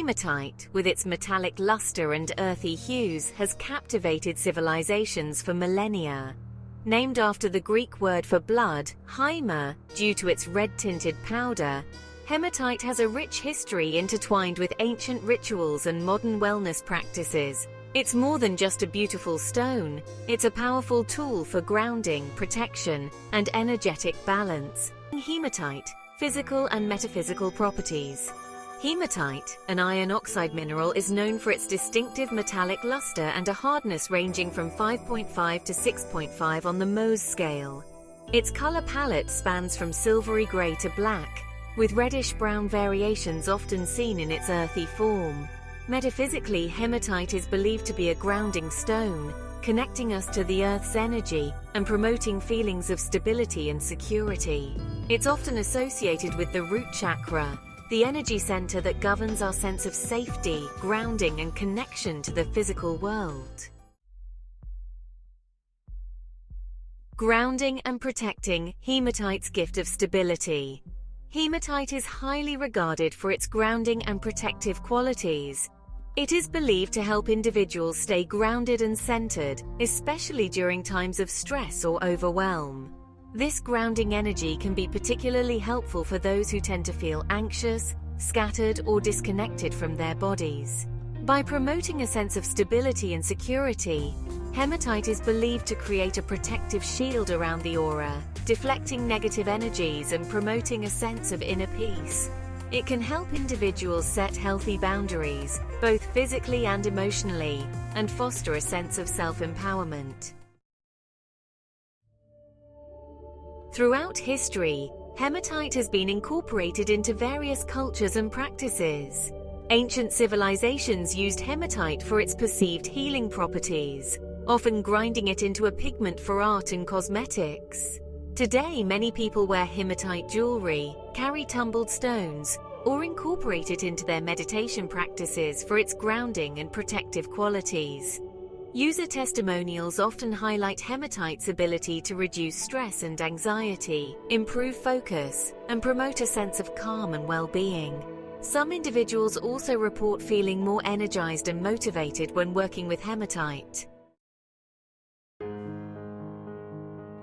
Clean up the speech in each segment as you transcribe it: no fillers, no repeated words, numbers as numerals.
Hematite, with its metallic luster and earthy hues, has captivated civilizations for millennia. Named after the Greek word for blood, haima, due to its red-tinted powder, hematite has a rich history intertwined with ancient rituals and modern wellness practices. It's more than just a beautiful stone, it's a powerful tool for grounding, protection, and energetic balance. Hematite, physical and metaphysical properties. Hematite, an iron oxide mineral, is known for its distinctive metallic luster and a hardness ranging from 5.5 to 6.5 on the Mohs scale. Its color palette spans from silvery gray to black, with reddish-brown variations often seen in its earthy form. Metaphysically, hematite is believed to be a grounding stone, connecting us to the Earth's energy and promoting feelings of stability and security. It's often associated with the root chakra, the energy center that governs our sense of safety, grounding, and connection to the physical world. Grounding and protecting hematite's gift of stability. Hematite is highly regarded for its grounding and protective qualities. It is believed to help individuals stay grounded and centered, especially during times of stress or overwhelm. This grounding energy can be particularly helpful for those who tend to feel anxious, scattered, or disconnected from their bodies. By promoting a sense of stability and security, hematite is believed to create a protective shield around the aura, deflecting negative energies and promoting a sense of inner peace. It can help individuals set healthy boundaries, both physically and emotionally, and foster a sense of self-empowerment. Throughout history, hematite has been incorporated into various cultures and practices. Ancient civilizations used hematite for its perceived healing properties, often grinding it into a pigment for art and cosmetics. Today, many people wear hematite jewelry, carry tumbled stones, or incorporate it into their meditation practices for its grounding and protective qualities. User testimonials often highlight hematite's ability to reduce stress and anxiety, improve focus, and promote a sense of calm and well-being. Some individuals also report feeling more energized and motivated when working with hematite.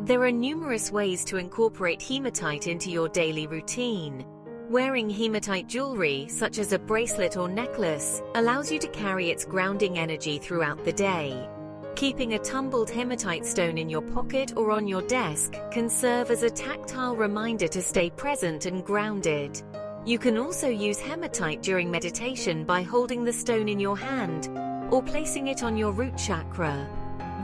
There are numerous ways to incorporate hematite into your daily routine. Wearing hematite jewelry, such as a bracelet or necklace, allows you to carry its grounding energy throughout the day. Keeping a tumbled hematite stone in your pocket or on your desk can serve as a tactile reminder to stay present and grounded. You can also use hematite during meditation by holding the stone in your hand or placing it on your root chakra.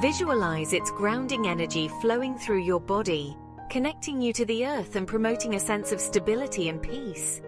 Visualize its grounding energy flowing through your body, connecting you to the earth and promoting a sense of stability and peace.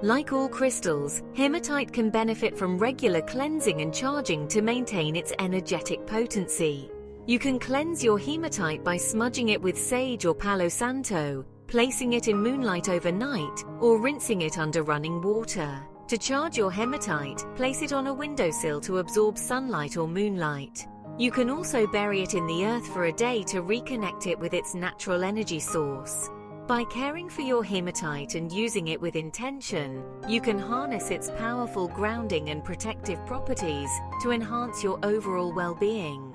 Like all crystals, hematite can benefit from regular cleansing and charging to maintain its energetic potency. You can cleanse your hematite by smudging it with sage or Palo Santo, placing it in moonlight overnight, or rinsing it under running water. To charge your hematite, place it on a windowsill to absorb sunlight or moonlight. You can also bury it in the earth for a day to reconnect it with its natural energy source. By caring for your hematite and using it with intention, you can harness its powerful grounding and protective properties to enhance your overall well-being.